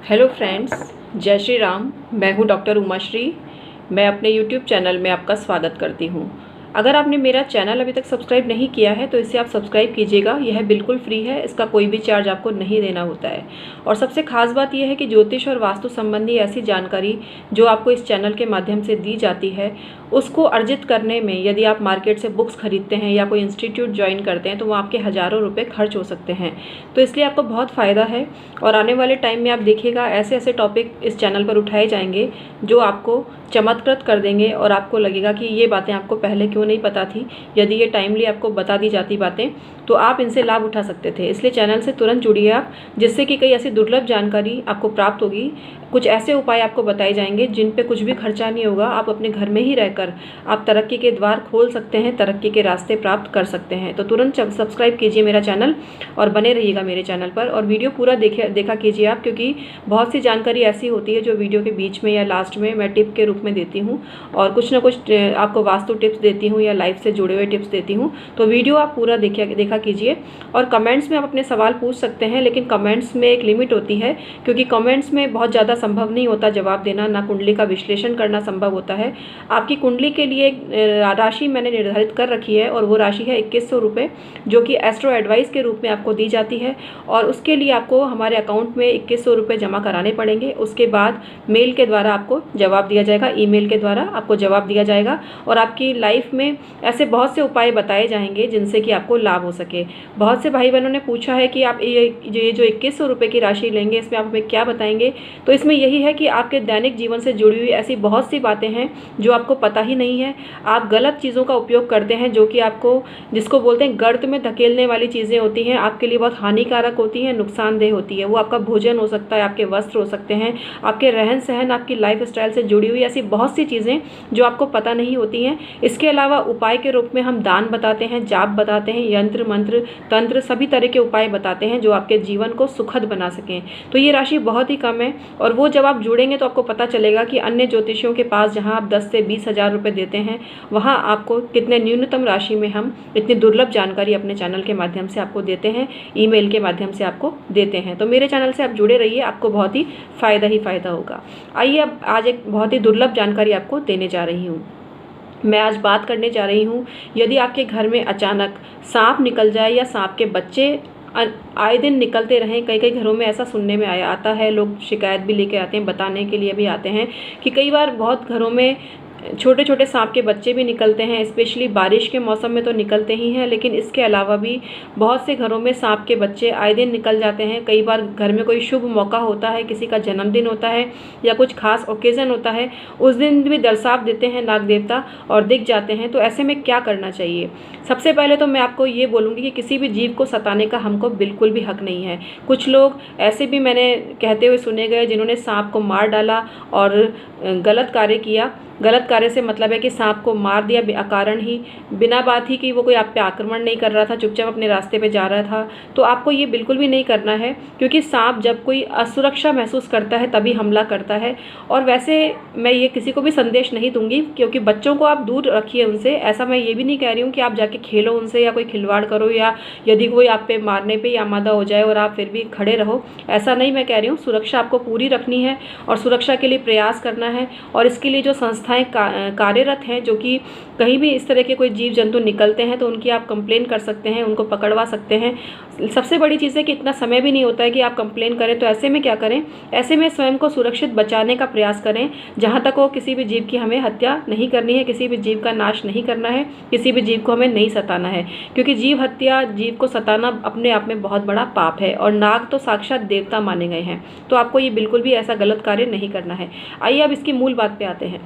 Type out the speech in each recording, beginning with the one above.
Hello friends, जय श्री राम। मैं हूँ डॉक्टर उमाश्री। मैं अपने यूट्यूब चैनल में आपका स्वागत करती हूँ। अगर आपने मेरा चैनल अभी तक सब्सक्राइब नहीं किया है तो इसे आप सब्सक्राइब कीजिएगा। यह बिल्कुल फ्री है, इसका कोई भी चार्ज आपको नहीं देना होता है। और सबसे खास बात यह है कि ज्योतिष और वास्तु संबंधी ऐसी जानकारी जो आपको इस चैनल के माध्यम से दी जाती है, उसको अर्जित करने में यदि आप मार्केट से बुक्स खरीदते हैं या कोई इंस्टीट्यूट ज्वाइन करते हैं तो वो आपके हज़ारों रुपये खर्च हो सकते हैं। तो इसलिए आपको बहुत फ़ायदा है। और आने वाले टाइम में आप देखिएगा ऐसे ऐसे टॉपिक इस चैनल पर उठाए जाएंगे जो आपको चमत्कृत कर देंगे और आपको लगेगा कि ये बातें आपको पहले क्यों नहीं पता थी। यदि ये टाइमली आपको बता दी जाती बातें तो आप इनसे लाभ उठा सकते थे। इसलिए चैनल से तुरंत जुड़िए आप, जिससे कि कई ऐसी दुर्लभ जानकारी आपको प्राप्त होगी। कुछ ऐसे उपाय आपको बताए जाएंगे जिन पे कुछ भी खर्चा नहीं होगा। आप अपने घर में ही रहकर आप तरक्की के द्वार खोल सकते हैं, तरक्की के रास्ते प्राप्त कर सकते हैं। तो तुरंत सब्सक्राइब कीजिए मेरा चैनल और बने रहिएगा मेरे चैनल पर। और वीडियो पूरा देखा कीजिए आप, क्योंकि बहुत सी जानकारी ऐसी होती है जो वीडियो के बीच में या लास्ट में मैं टिप के रूप में देती हूँ, और कुछ ना कुछ आपको वास्तु टिप्स देती हूँ या लाइफ से जुड़े हुए टिप्स देती हूँ। तो वीडियो आप पूरा देखा कीजिए। और कमेंट्स में आप अपने सवाल पूछ सकते हैं, लेकिन कमेंट्स में एक लिमिट होती है, क्योंकि कमेंट्स में बहुत ज़्यादा संभव नहीं होता जवाब देना, ना कुंडली का विश्लेषण करना संभव होता है। आपकी कुंडली के लिए राशि मैंने निर्धारित कर रखी है और वो राशि है 2100 रुपये, जो कि एस्ट्रो एडवाइस के रूप में आपको दी जाती है। और उसके लिए आपको हमारे अकाउंट में 2100 रुपये जमा कराने पड़ेंगे। उसके बाद मेल के द्वारा आपको जवाब दिया जाएगा, ईमेल के द्वारा आपको जवाब दिया जाएगा। और आपकी लाइफ में ऐसे बहुत से उपाय बताए जाएंगे जिनसे कि आपको लाभ हो सके। बहुत से भाई बहनों ने पूछा है कि आप ये जो 2100 रुपये की राशि लेंगे इसमें आप हमें क्या बताएंगे। तो इसमें यही है कि आपके दैनिक जीवन से जुड़ी हुई ऐसी बहुत सी बातें हैं जो आपको पता ही नहीं है। आप गलत चीज़ों का उपयोग करते हैं जो कि आपको, जिसको बोलते हैं गर्त में धकेलने वाली चीज़ें होती हैं, आपके लिए बहुत हानिकारक होती हैं, नुकसानदेह होती है। वो आपका भोजन हो सकता है, आपके वस्त्र हो सकते हैं, आपके रहन सहन, आपकी लाइफ स्टाइल से जुड़ी हुई ऐसी बहुत सी चीज़ें जो आपको पता नहीं होती हैं। इसके अलावा उपाय के रूप में हम दान बताते हैं, जाप बताते हैं, यंत्र मंत्र तंत्र सभी तरह के उपाय बताते हैं जो आपके जीवन को सुखद बना सकें। तो ये राशि बहुत ही कम है, और वो जब आप जुड़ेंगे तो आपको पता चलेगा कि अन्य ज्योतिषियों के पास जहां आप 10 से 20 हज़ार रुपये देते हैं, वहां आपको कितने न्यूनतम राशि में हम इतनी दुर्लभ जानकारी अपने चैनल के माध्यम से आपको देते हैं, ईमेल के माध्यम से आपको देते हैं। तो मेरे चैनल से आप जुड़े रहिए, आपको बहुत ही फ़ायदा होगा। आइए अब आज एक बहुत ही दुर्लभ जानकारी आपको देने जा रही हूँ। मैं आज बात करने जा रही हूँ, यदि आपके घर में अचानक सांप निकल जाए या सांप के बच्चे आए दिन निकलते रहें। कई घरों में ऐसा सुनने में आता है, लोग शिकायत भी लेके आते हैं, बताने के लिए भी आते हैं कि कई बार बहुत घरों में छोटे छोटे सांप के बच्चे भी निकलते हैं। स्पेशली बारिश के मौसम में तो निकलते ही हैं, लेकिन इसके अलावा भी बहुत से घरों में सांप के बच्चे आए दिन निकल जाते हैं। कई बार घर में कोई शुभ मौका होता है, किसी का जन्मदिन होता है या कुछ खास ओकेज़न होता है, उस दिन भी दरसाप देते हैं नाग देवता और दिख जाते हैं। तो ऐसे में क्या करना चाहिए? सबसे पहले तो मैं आपको ये बोलूँगी कि किसी भी जीव को सताने का हमको बिल्कुल भी हक नहीं है। कुछ लोग ऐसे भी मैंने कहते हुए सुने गए जिन्होंने सांप को मार डाला और गलत कार्य किया। गलत कार्य से मतलब है कि सांप को मार दिया अकारण ही, बिना बात ही कि वो कोई आप पे आक्रमण नहीं कर रहा था, चुपचाप अपने रास्ते पे जा रहा था। तो आपको ये बिल्कुल भी नहीं करना है, क्योंकि सांप जब कोई असुरक्षा महसूस करता है तभी हमला करता है। और वैसे मैं ये किसी को भी संदेश नहीं दूंगी, क्योंकि बच्चों को आप दूर रखिए उनसे। ऐसा मैं ये भी नहीं कह रही हूँ कि आप जाके खेलो उनसे या कोई खिलवाड़ करो, या यदि कोई आप पे मारने पे ही आमादा हो जाए और आप फिर भी खड़े रहो, ऐसा नहीं मैं कह रही हूँ। सुरक्षा आपको पूरी रखनी है और सुरक्षा के लिए प्रयास करना है। और इसके लिए जो संस्थाएं कार्यरत हैं, जो कि कहीं भी इस तरह के कोई जीव जंतु निकलते हैं तो उनकी आप कंप्लेन कर सकते हैं, उनको पकड़वा सकते हैं। सबसे बड़ी चीज़ है कि इतना समय भी नहीं होता है कि आप कंप्लेन करें। तो ऐसे में क्या करें? ऐसे में स्वयं को सुरक्षित बचाने का प्रयास करें। जहाँ तक हो किसी भी जीव की हमें हत्या नहीं करनी है, किसी भी जीव का नाश नहीं करना है, किसी भी जीव को हमें नहीं सताना है, क्योंकि जीव हत्या, जीव को सताना अपने आप में बहुत बड़ा पाप है। और नाग तो साक्षात देवता माने गए हैं। तो आपको ये बिल्कुल भी ऐसा गलत कार्य नहीं करना है। आइए अब इसकी मूल बात पे आते हैं।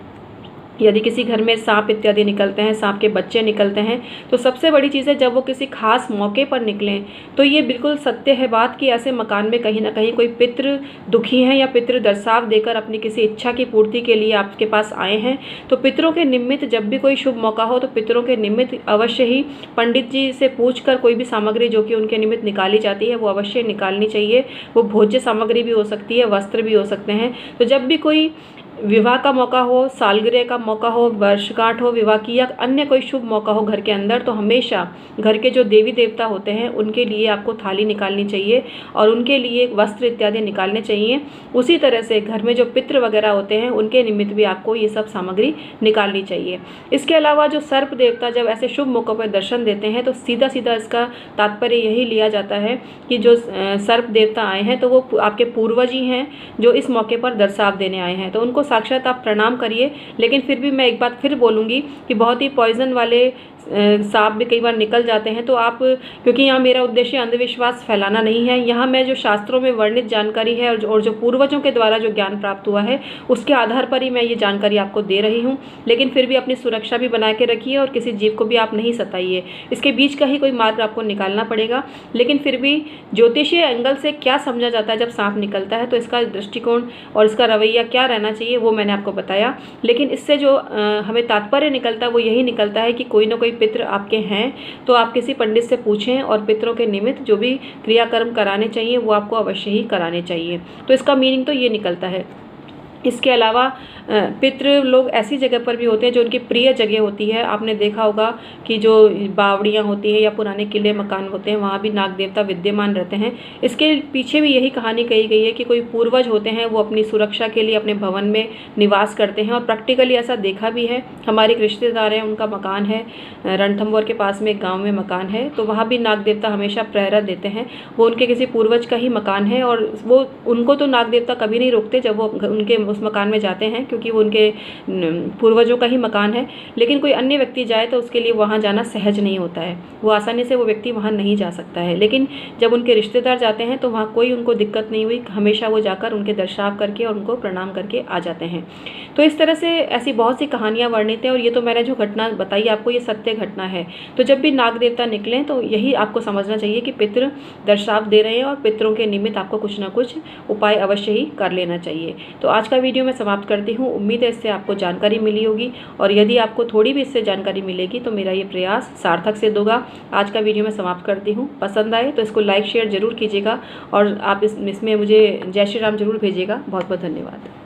यदि किसी घर में सांप इत्यादि निकलते हैं, सांप के बच्चे निकलते हैं, तो सबसे बड़ी चीज़ है जब वो किसी खास मौके पर निकलें तो ये बिल्कुल सत्य है बात कि ऐसे मकान में कहीं ना कहीं कोई पितृ दुखी हैं या पितृ दरसाव देकर अपनी किसी इच्छा की पूर्ति के लिए आपके पास आए हैं। तो पितरों के निमित्त जब भी कोई शुभ मौका हो तो पितरों के निमित्त अवश्य ही पंडित जी से पूछकर कोई भी सामग्री जो कि उनके निमित्त निकाली जाती है वो अवश्य निकालनी चाहिए। वो भोज्य सामग्री भी हो सकती है, वस्त्र भी हो सकते हैं। तो जब भी कोई विवाह का मौका हो, सालगिरह का मौका हो, वर्षगांठ हो विवाह की, या अन्य कोई शुभ मौका हो घर के अंदर, तो हमेशा घर के जो देवी देवता होते हैं उनके लिए आपको थाली निकालनी चाहिए और उनके लिए वस्त्र इत्यादि निकालने चाहिए। उसी तरह से घर में जो पितृ वगैरह होते हैं उनके निमित्त भी आपको ये सब सामग्री निकालनी चाहिए। इसके अलावा जो सर्प देवता जब ऐसे शुभ मौक़ों पर दर्शन देते हैं तो सीधा सीधा इसका तात्पर्य यही लिया जाता है कि जो सर्प देवता आए हैं तो वो आपके पूर्वज ही हैं जो इस मौके पर दर्शाव देने आए हैं, तो उनको साक्षात आप प्रणाम करिए। लेकिन फिर भी मैं एक बात फिर बोलूँगी कि बहुत ही पॉइजन वाले सांप भी कई बार निकल जाते हैं, तो आप, क्योंकि यहाँ मेरा उद्देश्य अंधविश्वास फैलाना नहीं है, यहाँ मैं जो शास्त्रों में वर्णित जानकारी है और जो पूर्वजों के द्वारा जो ज्ञान प्राप्त हुआ है उसके आधार पर ही मैं ये जानकारी आपको दे रही हूँ। लेकिन फिर भी अपनी सुरक्षा भी बना के रखिए और किसी जीव को भी आप नहीं सताइए। इसके बीच का ही कोई मार्ग आपको निकालना पड़ेगा। लेकिन फिर भी ज्योतिषीय एंगल से क्या समझा जाता है जब सांप निकलता है, तो इसका दृष्टिकोण और इसका रवैया क्या रहना चाहिए वो मैंने आपको बताया। लेकिन इससे जो हमें तात्पर्य निकलता है वो यही निकलता है कि कोई ना कोई पितृ आपके हैं तो आप किसी पंडित से पूछें और पितरों के निमित्त जो भी क्रियाकर्म कराने चाहिए वो आपको अवश्य ही कराने चाहिए। तो इसका मीनिंग तो ये निकलता है। इसके अलावा पितृ लोग ऐसी जगह पर भी होते हैं जो उनकी प्रिय जगह होती है। आपने देखा होगा कि जो बावड़ियाँ होती हैं या पुराने किले मकान होते हैं वहाँ भी नाग देवता विद्यमान रहते हैं। इसके पीछे भी यही कहानी कही गई है कि कोई पूर्वज होते हैं वो अपनी सुरक्षा के लिए अपने भवन में निवास करते हैं और प्रैक्टिकली ऐसा देखा भी है। हमारे एक रिश्तेदार हैं, उनका मकान है रणथंभौर के पास में एक गाँव में मकान है, तो वहाँ भी नाग देवता हमेशा प्रहरा देते हैं। वो उनके किसी पूर्वज का ही मकान है और वो उनको तो नाग देवता कभी नहीं रोकते जब वो उनके उस मकान में जाते हैं, क्योंकि वो उनके पूर्वजों का ही मकान है। लेकिन कोई अन्य व्यक्ति जाए तो उसके लिए वहाँ जाना सहज नहीं होता है, वो आसानी से वो व्यक्ति वहाँ नहीं जा सकता है। लेकिन जब उनके रिश्तेदार जाते हैं तो वहाँ कोई उनको दिक्कत नहीं हुई, हमेशा वो जाकर उनके दर्शाव करके और उनको प्रणाम करके आ जाते हैं। तो इस तरह से ऐसी बहुत सी कहानियाँ वर्णित हैं और ये तो मैंने जो घटना बताई आपको ये सत्य घटना है। तो जब भी नाग देवता निकलें तो यही आपको समझना चाहिए कि पितृ दर्शाव दे रहे हैं और पितरों के निमित्त आपको कुछ ना कुछ उपाय अवश्य ही कर लेना चाहिए। तो आज का वीडियो मैं समाप्त करती हूँ। उम्मीद है इससे आपको जानकारी मिली होगी और यदि आपको थोड़ी भी इससे जानकारी मिलेगी तो मेरा ये प्रयास सार्थक सिद्ध होगा। आज का वीडियो मैं समाप्त करती हूँ। पसंद आए तो इसको लाइक शेयर जरूर कीजिएगा और आप इसमें मुझे जय श्री राम जरूर भेजिएगा। बहुत बहुत धन्यवाद।